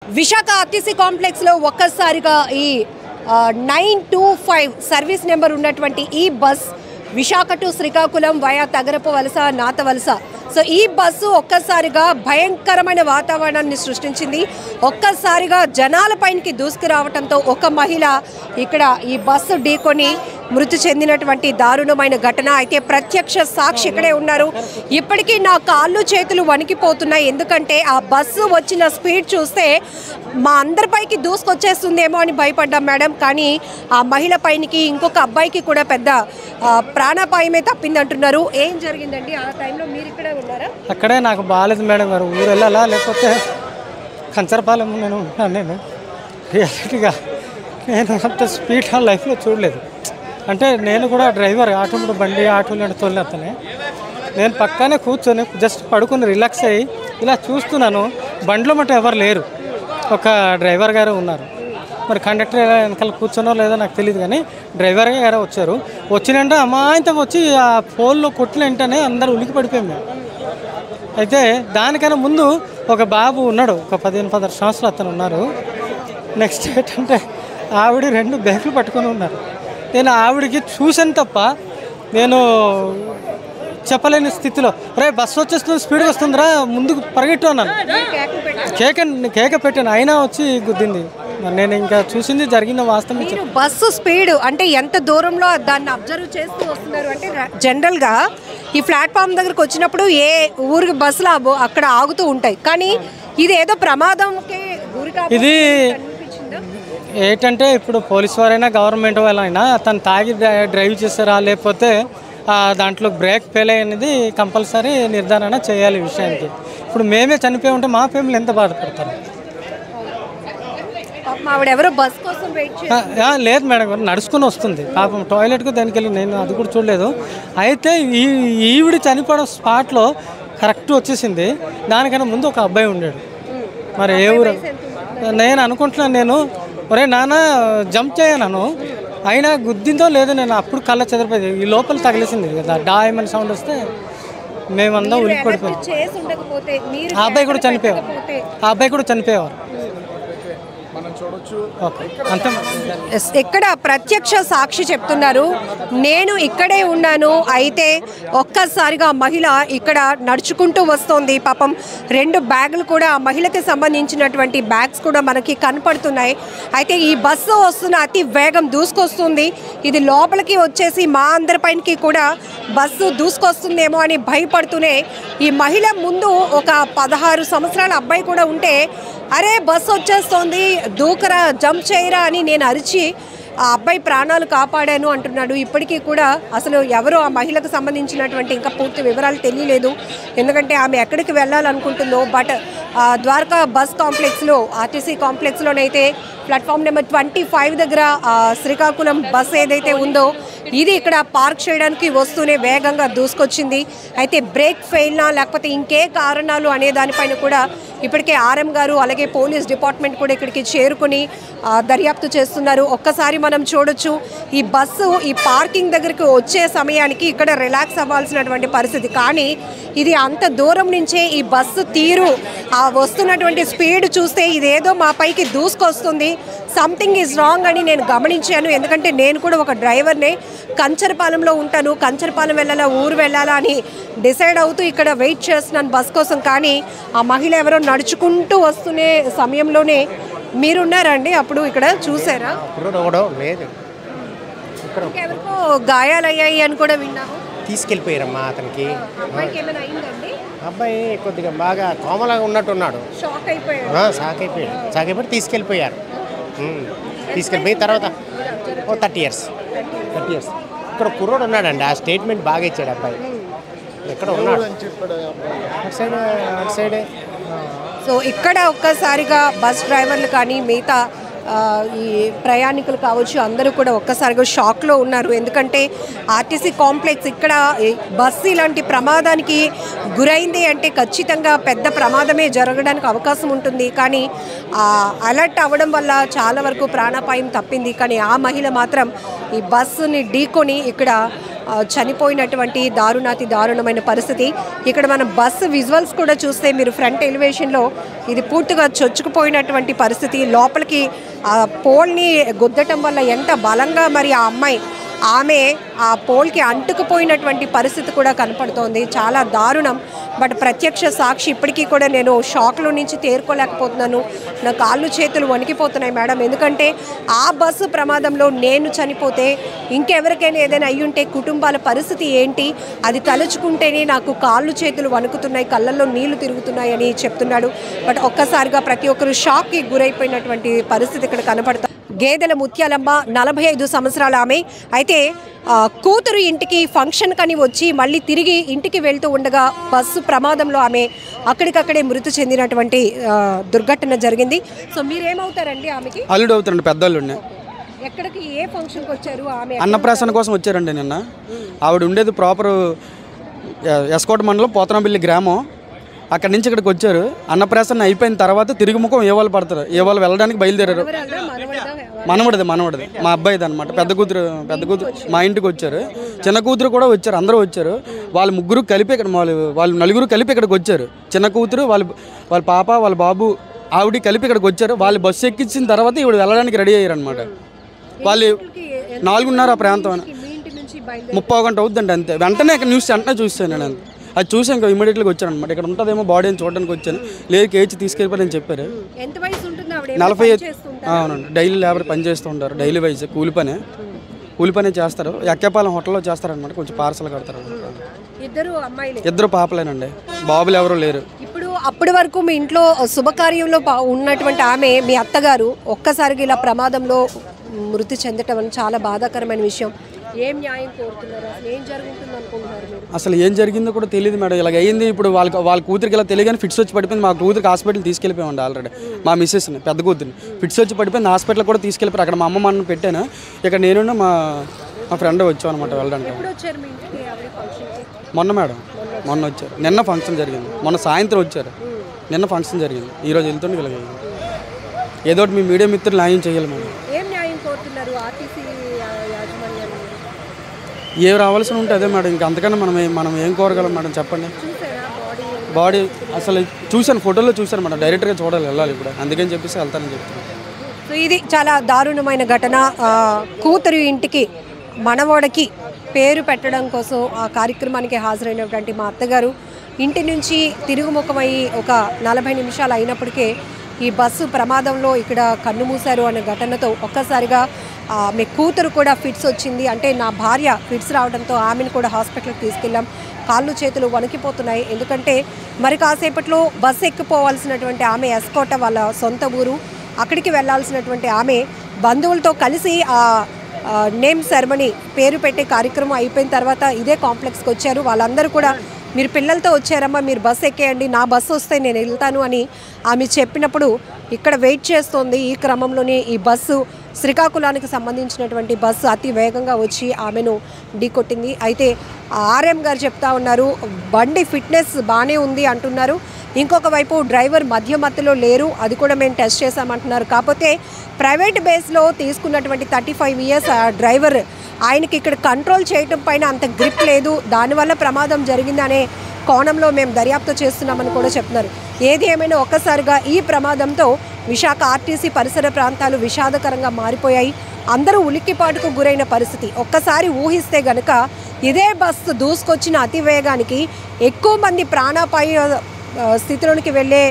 Visakha RTC complex లో ఒక్కసారిగా ఈ 925 సర్వీస్ నెంబర్ ఉన్నటువంటి ఈ bus Visakha to Srikakulam via Tagarapuvalasa నాత వలస. సో ఈ బస్సు ఒక్కసారిగా భయంకరమైన వాతావరణాన్ని సృష్టించింది. ఒక్కసారిగా జనాల పైనకి దూసుకురావడంతో ఒక మహిళ ఇక్కడ ఈ బస్సు ఢీకొని మృతి చెందినటువంటి దారుణమైన ఘటన. అయితే ప్రత్యక్ష సాక్షి ఇక్కడే ఉన్నారు. ఇప్పటికీ నా కాళ్ళు చేతులు వణికిపోతున్నాయి. ఎందుకంటే ఆ బస్సు వచ్చిన స్పీడ్ చూస్తే మా అందరిపైకి దూసుకొచ్చేస్తుందేమో అని భయపడ్డాం మేడం. కానీ ఆ మహిళ పైనకి ఇంకొక అబ్బాయికి కూడా పెద్ద ప్రాణాపాయమే తప్పిందంటున్నారు. ఏం జరిగిందండి ఆ టైంలో? మీరు ఇక్కడే ఉన్నారా? అక్కడే నాకు బాగాలేదు మేడం గారు. ఊరు వెళ్ళాలా లేకపోతే కంచరపాలెం నేను ఉన్నాను. నేను రియాలిటీగా నేను అంత స్పీడ్ నా లైఫ్లో చూడలేదు. అంటే నేను కూడా డ్రైవర్, ఆటోమేటిక్ బండి ఆటోలు తోలినతనే. నేను పక్కనే కూర్చొని జస్ట్ పడుకుని రిలాక్స్ అయ్యి ఇలా చూస్తున్నాను. బండిలో మటు ఎవరు లేరు, ఒక డ్రైవర్ గారు ఉన్నారు. మరి కండక్టర్ వెనకాల కూర్చోనో లేదో నాకు తెలియదు, కానీ డ్రైవర్ గారు వచ్చారు. వచ్చినంటే అమాయంతంగా వచ్చి ఆ పోల్లో కొట్టిన వెంటనే అందరూ ఉలికి పడిపోయాం మేము. అయితే దానికన్నా ముందు ఒక బాబు ఉన్నాడు, ఒక 15-16 సంవత్సరాలు అతను ఉన్నారు. నెక్స్ట్ ఏంటంటే ఆవిడ 2 బ్యాగులు పట్టుకొని ఉన్నారు. నేను ఆవిడకి చూసాను తప్ప నేను చెప్పలేని స్థితిలో, రే బస్సు వచ్చేస్తుంది, స్పీడ్గా వస్తుందిరా, ముందుకు పరిగెట్టు అన్నాను. కేక పెట్టాను, అయినా వచ్చి గుద్దింది. నేను ఇంకా చూసింది జరిగిన వాస్తవం. బస్సు స్పీడ్ అంటే ఎంత దూరంలో దాన్ని అబ్జర్వ్ చేస్తూ వస్తున్నారు అంటే, జనరల్గా ఈ ప్లాట్ఫామ్ దగ్గరకు వచ్చినప్పుడు ఏ ఊరికి బస్సులు అక్కడ ఆగుతూ ఉంటాయి, కానీ ఇది ఏదో ప్రమాదంకి ఇది ఏంటంటే ఇప్పుడు పోలీసు వారైనా గవర్నమెంట్ వాళ్ళైనా తను తాగి డ్రైవ్ చేస్తారా లేకపోతే దాంట్లో బ్రేక్ ఫెయిల్ అనేది కంపల్సరీ నిర్ధారణ చేయాలి ఈ విషయానికి. ఇప్పుడు మేమే చనిపోయి ఉంటే మా ఫ్యామిలీ ఎంత బాధపడతారు? లేదు మేడం గారు, నడుచుకుని వస్తుంది పాపం. టాయిలెట్కు దానికి వెళ్ళి నేను అది కూడా చూడలేదు. అయితే ఈవిడ చనిపోవడం స్పాట్లో కరెక్ట్ వచ్చేసింది. దానికన్నా ముందు ఒక అబ్బాయి ఉండాడు. మరి ఏ ఊరు నేను అనుకుంటున్నాను. నేను ఒరే నాన్న జంప్ చేయను, అయినా గుద్దిందో లేదో నేను అప్పుడు కళ్ళ చెదిరిపోయింది. ఈ లోపల తగిలేసింది కదా, డాయమని సౌండ్ వస్తే మేమంతా ఉలికి పడిపోయాం. ఆ అబ్బాయి కూడా చనిపోయేవారు. ఇక్కడ ప్రత్యక్ష సాక్షి చెప్తున్నారు, నేను ఇక్కడే ఉన్నాను. అయితే ఒక్కసారిగా మహిళ ఇక్కడ నడుచుకుంటూ వస్తోంది. పాపం 2 బ్యాగులు కూడా ఆ మహిళకి సంబంధించినటువంటి బ్యాగ్స్ కూడా మనకి కనపడుతున్నాయి. అయితే ఈ బస్సు వస్తున్న అతి వేగం దూసుకొస్తుంది. ఇది లోపలికి వచ్చేసి మా అందరిపైనకి కూడా బస్సు దూసుకొస్తుందేమో అని భయపడుతూనే ఈ మహిళ ముందు ఒక 16 సంవత్సరాల అబ్బాయి కూడా ఉంటే, అరే బస్సు వచ్చేస్తోంది దూకరా, జంప్ చేయరా అని నేను అరిచి ఆ అబ్బాయి ప్రాణాలు కాపాడాను అంటున్నాడు. ఇప్పటికీ కూడా అసలు ఎవరు ఆ మహిళకు సంబంధించినటువంటి ఇంకా పూర్తి వివరాలు తెలియలేదు. ఎందుకంటే ఆమె ఎక్కడికి వెళ్ళాలనుకుంటుందో. బట్ ద్వారకా బస్ కాంప్లెక్స్లో, ఆర్టీసీ కాంప్లెక్స్లోనైతే ప్లాట్ఫామ్ నెంబర్ 25 దగ్గర శ్రీకాకుళం బస్ ఏదైతే ఉందో ఇది ఇక్కడ పార్క్ చేయడానికి వస్తూనే వేగంగా దూసుకొచ్చింది. అయితే బ్రేక్ ఫెయిల్నా లేకపోతే ఇంకే కారణాలు అనే దానిపైన కూడా ఇప్పటికే ఆర్ఎం గారు అలాగే పోలీస్ డిపార్ట్మెంట్ కూడా ఇక్కడికి చేరుకుని దర్యాప్తు చేస్తున్నారు. ఒక్కసారి మనం చూడొచ్చు, ఈ బస్సు ఈ పార్కింగ్ దగ్గరికి వచ్చే సమయానికి ఇక్కడ రిలాక్స్ అవ్వాల్సినటువంటి పరిస్థితి. కానీ ఇది అంత దూరం నుంచే ఈ బస్సు తీరు, ఆ వస్తున్నటువంటి స్పీడ్ చూస్తే ఇదేదో మా పైకి దూసుకొస్తుంది, సంథింగ్ ఈజ్ రాంగ్ అని నేను గమనించాను. ఎందుకంటే నేను కూడా ఒక డ్రైవర్నే, కంచరపాలెంలో ఉంటాను. కంచరపాలెం వెళ్ళాలా ఊరు వెళ్ళాలా అని డిసైడ్ అవుతూ ఇక్కడ వెయిట్ చేస్తున్నాను బస్ కోసం. కానీ ఆ మహిళ ఎవరో నడుచుకుంటూ వస్తునే సమయంలోనే మీరున్నారండి అప్పుడు ఇక్కడ చూసారా? ఎవరికో గాయాలయ్యాయి అని కూడా విన్నాము. తీసుకెళ్ళిపోయారమ్మా అతనికి. అబ్బాయి కొద్దిగా బాగా కోమలాగా ఉన్నట్టున్నాడు. షాక్ అయిపోయి తీసుకెళ్ళిపోయారు. తీసుకెళ్ళిపోయిన తర్వాత 30 ఇయర్స్ ఇక్కడ కుర్రోడు ఉన్నాడండి. ఆ స్టేట్మెంట్ బాగా ఇచ్చాడు అబ్బాయి. ఎక్కడ ఉన్నాడు అటు సైడే. సో ఇక్కడ ఒక్కసారిగా బస్ డ్రైవర్లు కానీ మిగతా ఈ ప్రయాణికులు కావచ్చు అందరూ కూడా ఒక్కసారిగా షాక్లో ఉన్నారు. ఎందుకంటే ఆర్టీసీ కాంప్లెక్స్ ఇక్కడ బస్సు ఇలాంటి ప్రమాదానికి గురైంది అంటే ఖచ్చితంగా పెద్ద ప్రమాదమే జరగడానికి అవకాశం ఉంటుంది. కానీ అలర్ట్ అవ్వడం వల్ల చాలా వరకు ప్రాణాపాయం తప్పింది. కానీ ఆ మహిళ మాత్రం ఈ బస్సుని ఢీకొని ఇక్కడ చనిపోయినటువంటి దారుణాతి దారుణమైన పరిస్థితి. ఇక్కడ మనం బస్సు విజువల్స్ కూడా చూస్తే మీరు ఫ్రంట్ ఎలివేషన్లో ఇది పూర్తిగా చొచ్చుకుపోయినటువంటి పరిస్థితి. లోపలికి పోల్ని గుద్దటం వల్ల ఎంత బలంగా మరి ఆమె ఆ పోల్కి అంటుకుపోయినటువంటి పరిస్థితి కూడా కనపడుతోంది. చాలా దారుణం. బట్ ప్రత్యక్ష సాక్షి ఇప్పటికీ కూడా నేను షాక్లో నుంచి తేరుకోలేకపోతున్నాను. నా కాళ్ళు చేతులు వణికిపోతున్నాయి మేడం. ఎందుకంటే ఆ బస్సు ప్రమాదంలో నేను చనిపోతే ఇంకెవరికైనా ఏదైనా అయ్యుంటే కుటుంబాల పరిస్థితి ఏంటి, అది తలుచుకుంటేనే నాకు కాళ్ళు చేతులు వణుకుతున్నాయి, కళ్ళల్లో నీళ్లు తిరుగుతున్నాయి అని చెప్తున్నాడు. బట్ ఒక్కసారిగా ప్రతి ఒక్కరు షాక్కి గురైపోయినటువంటి పరిస్థితి ఇక్కడ కనపడుతుంది. గేదెల ముత్యాలమ్మ 45 సంవత్సరాల ఆమె. అయితే కూతురు ఇంటికి ఫంక్షన్ కని వచ్చి మళ్ళీ తిరిగి ఇంటికి వెళ్తూ ఉండగా బస్సు ప్రమాదంలో ఆమె అక్కడికక్కడే మృతి చెందినటువంటి దుర్ఘటన జరిగింది. సో మీరేమవుతారండి? ఆమెకి అల్లుడు అవుతారండి, పెద్దల్లుడిని. ఎక్కడికి ఏ ఫంక్షన్కి వచ్చారు? ఆమె అన్నప్రాసన కోసం వచ్చారండి నిన్న. ఆవిడ ఉండేది ప్రాపర్ ఎస్కోట మండలం పోతనపల్లి గ్రామం. అక్కడి నుంచి ఇక్కడికి వచ్చారు. అన్నప్రాసన అయిపోయిన తర్వాత తిరిగి ముఖం ఏ వాళ్ళు పడతారు, ఏ వాళ్ళు వెళ్ళడానికి బయలుదేరారు. మనవడిది మా అబ్బాయిది అనమాట. పెద్ద కూతురు మా ఇంటికి వచ్చారు. చిన్న కూతురు కూడా వచ్చారు, అందరూ వచ్చారు. వాళ్ళు ముగ్గురు కలిపి ఇక్కడ వాళ్ళు నలుగురు కలిపి ఇక్కడికి వచ్చారు. చిన్న కూతురు, వాళ్ళ పాప, వాళ్ళ బాబు, ఆవిడ కలిపి ఇక్కడికి వచ్చారు. వాళ్ళు బస్సు ఎక్కించిన తర్వాత ఇవిడ వెళ్ళడానికి రెడీ అయ్యారు అనమాట. వాళ్ళు 4:30 ఆ ప్రాంతం, 30 గంట అవుతుందండి అంతే. వెంటనే ఇక్కడ వెంటనే చూస్తాను నేను. అది చూసి ఇంకా ఇమీడియట్గా వచ్చాను అనమాట. ఇక్కడ ఉంటుందేమో బాడీ అని చూడడానికి వచ్చాను. లేదు కేచి తీసుకెళ్ళిపోయి చెప్పారు. 45. అవునండి, డైలీ లేబర్ పని చేస్తూ ఉంటారు. డైలీ వైజ్ కూలి పనే చేస్తారు. ఎక్కేపాలెం హోటల్లో చేస్తారనమాట. కొంచెం పార్సల్ కడతారు. ఇద్దరు పాపలేనండి, బాబులు ఎవరు లేరు. ఇప్పుడు అప్పటి వరకు మీ ఇంట్లో శుభకార్యంలో ఉన్నటువంటి ఆమె, మీ అత్తగారు ఒక్కసారిగా ఇలా ప్రమాదంలో మృతి చెందటం చాలా బాధాకరమైన విషయం. ఏం న్యాయం కోరుతున్నారు? ఏం జరుగుతుంది అనుకుంటున్నారు మీరు? అసలు ఏం జరిగిందో కూడా తెలియదు మేడం. ఇలాగ అయ్యింది. ఇప్పుడు వాళ్ళ కూతురికి ఇలా తెలియగానే ఫిట్స్ వచ్చి పడిపోయింది. మా కూతురికి హాస్పిటల్ తీసుకెళ్ళిపోయామండి ఆల్రెడీ. మా మిస్సెస్ని, పెద్ద కూతురిని ఫిట్స్ వచ్చి పడిపోయింది. హాస్పిటల్ కూడా తీసుకెళ్ళిపోయారు. అక్కడ మా అమ్మ మన పెట్టాను. ఇక్కడ నేను మా ఫ్రెండ్ వచ్చాం అనమాట వెళ్ళడానికి. మొన్న మేడం, మొన్న వచ్చారు. నిన్న ఫంక్షన్ జరిగింది. మొన్న సాయంత్రం వచ్చారు. నిన్న ఫంక్షన్ జరిగింది. ఈరోజు వెళ్తుండే వీళ్ళకి ఏదో ఒకటి మీ మీడియా మిత్రులు న్యాయం చేయాలి మేడం. ఏం న్యాయం కోరుతున్నారు? ఆర్టీసీ ఏం రావాల్సి ఉంటే అదే మేడం. ఇంకా అంతకన్నా మనం ఏం కోరగలం మేడం చెప్పండి. బాడీ అసలు చూశాను, ఫోటోలో చూశాను మేడం. డైరెక్ట్గా చూడాలి, వెళ్ళాలి ఇప్పుడు. అందుకని చెప్పేసి వెళ్తానని చెప్తున్నాను. సో ఇది చాలా దారుణమైన ఘటన. కూతురు ఇంటికి మనవడికి పేరు పెట్టడం కోసం ఆ కార్యక్రమానికి హాజరైనటువంటి మా అత్తగారు ఇంటి నుంచి తిరుగుముఖమయ్యి ఒక 40 నిమిషాలు అయినప్పటికే ఈ బస్సు ప్రమాదంలో ఇక్కడ కన్నుమూశారు అనే ఘటనతో ఒక్కసారిగా మీ కూతురు కూడా ఫిట్స్ వచ్చింది. అంటే నా భార్య ఫిట్స్ రావడంతో ఆమెను కూడా హాస్పిటల్కి తీసుకెళ్ళాం. కాళ్ళు చేతులు వణికిపోతున్నాయి. ఎందుకంటే మరి కాసేపట్లో బస్సు ఎక్కిపోవాల్సినటువంటి ఆమె ఎస్కోట వాళ్ళ సొంత ఊరు, అక్కడికి వెళ్లాల్సినటువంటి ఆమె బంధువులతో కలిసి నేమ్ సెరమనీ పేరు పెట్టే కార్యక్రమం అయిపోయిన తర్వాత ఇదే కాంప్లెక్స్కి వచ్చారు. వాళ్ళందరూ కూడా మీరు పిల్లలతో వచ్చారమ్మా, మీరు బస్సు ఎక్కేయండి, నా బస్సు వస్తే నేను వెళ్తాను అని ఆమె చెప్పినప్పుడు ఇక్కడ వెయిట్ చేస్తోంది. ఈ క్రమంలోనే ఈ బస్సు శ్రీకాకుళానికి సంబంధించినటువంటి బస్సు అతి వేగంగా వచ్చి ఆమెను ఢీకొట్టింది. అయితే ఆర్ఎం గారు చెప్తా ఉన్నారు బండి ఫిట్నెస్ బాగానే ఉంది అంటున్నారు. ఇంకొక వైపు డ్రైవర్ మధ్యలో లేరు, అది కూడా మేము టెస్ట్ చేసామంటున్నారు. కాకపోతే ప్రైవేట్ బేస్లో తీసుకున్నటువంటి 35 ఇయర్స్ డ్రైవర్, ఆయనకి ఇక్కడ కంట్రోల్ చేయటం పైన అంత గ్రిప్ లేదు, దానివల్ల ప్రమాదం జరిగిందనే కోణంలో మేము దర్యాప్తు చేస్తున్నామని కూడా చెప్తున్నారు. ఏది ఏమైనా ఒక్కసారిగా ఈ ప్రమాదంతో విశాఖ ఆర్టీసీ పరిసర ప్రాంతాలు విషాదకరంగా మారిపోయాయి. అందరూ ఉలిక్కిపాటుకు గురైన పరిస్థితి. ఒక్కసారి ఊహిస్తే గనక ఇదే బస్సు దూసుకొచ్చిన అతి వేగానికి ఎక్కువ మంది ప్రాణాపాయ స్థితిలోనికి వెళ్ళే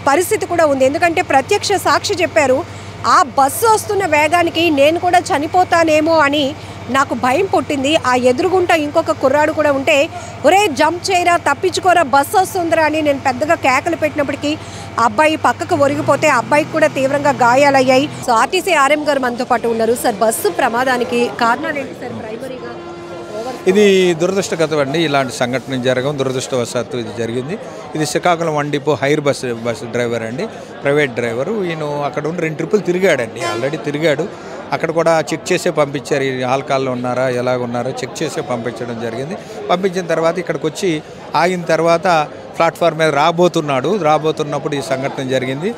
పరిస్థితి కూడా ఉంది. ఎందుకంటే ప్రత్యక్ష సాక్షి చెప్పారు ఆ బస్సు వస్తున్న వేగానికి నేను కూడా చనిపోతానేమో అని నాకు భయం పుట్టింది. ఆ ఎదురుగుంట ఇంకొక కుర్రాడు కూడా ఉంటే ఒరే జంప్ చేయరా, తప్పించుకోరా, బస్సు వస్తుందిరా అని నేను పెద్దగా కేకలు పెట్టినప్పటికీ ఆ అబ్బాయి పక్కకు ఒరిగిపోతే ఆ అబ్బాయికి కూడా తీవ్రంగా గాయాలయ్యాయి. సో ఆర్టీసీ ఆర్ఎం గారు మనతో పాటు ఉన్నారు. సార్, బస్సు ప్రమాదానికి కారణాలు ఏంటి సార్? ప్రైమరీగా ఇది దురదృష్టకరం అండి. ఇలాంటి సంఘటన జరగడం దురదృష్టవశాత్తు ఇది జరిగింది. ఇది Srikakulam 1 depot hire bus driver అండి, ప్రైవేట్ డ్రైవరు. ఈయన అక్కడ ఉండి 2 ట్రిప్పులు తిరిగాడండి, ఆల్రెడీ తిరిగాడు. అక్కడ కూడా చెక్ చేసే పంపించారు, ఈ ఆల్కహాల్లో ఉన్నారా ఎలాగ ఉన్నారో చెక్ చేసే పంపించడం జరిగింది. పంపించిన తర్వాత ఇక్కడికి వచ్చి ఆగిన తర్వాత ప్లాట్ఫామ్ మీద రాబోతున్నప్పుడు ఈ సంఘటన జరిగింది.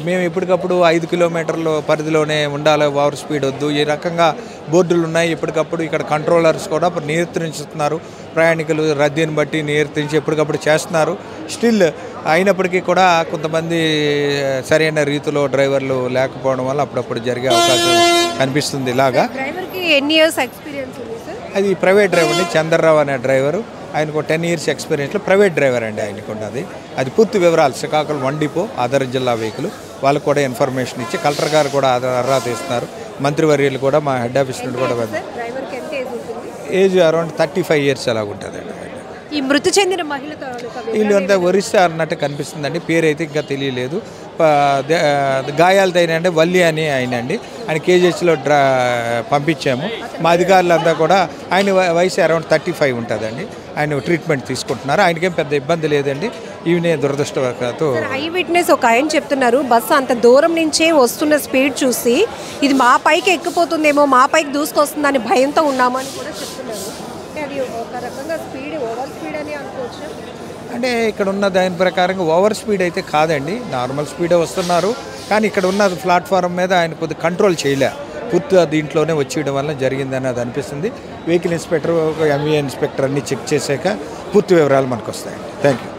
మేము ఎప్పటికప్పుడు 5 కిలోమీటర్ల పరిధిలోనే ఉండాలి, ఓవర్ స్పీడ్ వద్దు, ఈ రకంగా బోర్డులు ఉన్నాయి. ఎప్పటికప్పుడు ఇక్కడ కంట్రోలర్స్ కూడా నియంత్రిస్తున్నారు, ప్రయాణికులు రద్దీని బట్టి నియంత్రించి ఎప్పటికప్పుడు చేస్తున్నారు. స్టిల్ అయినప్పటికీ కూడా కొంతమంది సరైన రీతిలో డ్రైవర్లు లేకపోవడం వల్ల అప్పుడప్పుడు జరిగే అవకాశం కనిపిస్తుంది. ఇలాగా డ్రైవర్కి ఎన్ని ఇయర్స్ ఎక్స్పీరియన్స్ ఉంది సార్? అది ప్రైవేట్ డ్రైవర్ అండి, చంద్రరావు అనే డ్రైవరు. ఆయనకు 10 ఇయర్స్ ఎక్స్పీరియన్స్లో ప్రైవేట్ డ్రైవర్ అండి ఆయనకు ఉన్నది. అది పూర్తి వివరాలు శ్రీకాకుళం 1 డిపో ఆధార జిల్లా వెహికల్ వాళ్ళకు కూడా ఇన్ఫర్మేషన్ ఇచ్చి కలెక్టర్ గారు కూడా అర్హత ఇస్తున్నారు. మంత్రివర్యులు కూడా మా హెడ్ ఆఫీస్ నుండి కూడా డ్రైవర్కి ఎంత ఏజ్ ఉంటుంది? ఏజ్ అరౌండ్ 35 ఇయర్స్ అలాగ ఉంటుందండి. ఈ మృతి చెందిన మహిళ వీళ్ళు అంతా ఒరిస్సా అన్నట్టు కనిపిస్తుందండి, పేరు అయితే ఇంకా తెలియలేదు. గాయాలతో అయినండి వల్లి అని అయినండి, ఆయన కేజీహెచ్లో పంపించాము. మా అధికారులంతా కూడా ఆయన వయసు అరౌండ్ 35 ఉంటుందండి. ఆయన ట్రీట్మెంట్ తీసుకుంటున్నారు, ఆయనకేం పెద్ద ఇబ్బంది లేదండి. ఈవినే దురదృష్టవశాత్తు ఐ విట్నెస్ ఒక ఆయన చెప్తున్నారు, బస్సు అంత దూరం నుంచే వస్తున్న స్పీడ్ చూసి ఇది మా పైకి ఎక్కిపోతుందేమో, మా పైకి దూసుకొస్తుందని భయంతో ఉన్నామని కూడా చెప్తున్నారు. అది ఒక రకంగా స్పీడ్ ఓవర్ స్పీడ్ అని అనుకోవచ్చు. అంటే ఇక్కడ ఉన్న దాని ప్రకారంగా ఓవర్ స్పీడ్ అయితే కాదండి, నార్మల్ స్పీడే వస్తున్నారు. కానీ ఇక్కడ ఉన్న ప్లాట్ఫారం మీద ఆయన కొద్దిగా కంట్రోల్ చేయలే, పూర్తిగా దీంట్లోనే వచ్చేయడం వల్ల జరిగిందని అది అనిపిస్తుంది. వెహికల్ ఇన్స్పెక్టర్, ఎంవీఏ ఇన్స్పెక్టర్ అన్ని చెక్ చేశాక పూర్తి వివరాలు మనకు వస్తాయండి. Thank you.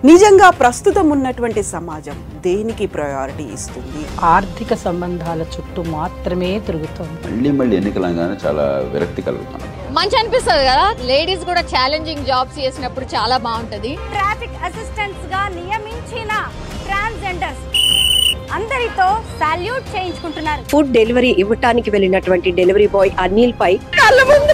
నిజంగా ప్రస్తుతం ఉన్నటువంటి సమాజం దేనికి ప్రయారిటీ ఇస్తుంది? ఆర్థిక సంబంధాల చుట్టూ మాత్రమే తిరుగుతోంది. మళ్ళీ ఎన్నికలంగానే చాలా విరక్తి కలుగుతున్నాం. మంచి అనిపిస్తుంది కదా, లేడీస్ కూడా ఛాలెంజింగ్ జాబ్స్ చేసినప్పుడు చాలా బాగుంటది. ట్రాఫిక్ అసిస్టెంట్స్ గా నియమించిన ట్రాన్స్జెండర్స్ అందరితో సాల్యూట్ చేయించుకుంటున్నారు. ఫుడ్ డెలివరీ ఇవ్వటానికి వెళ్ళినటువంటి డెలివరీ బాయ్ అనిల్ పై కళ్ళ ముందు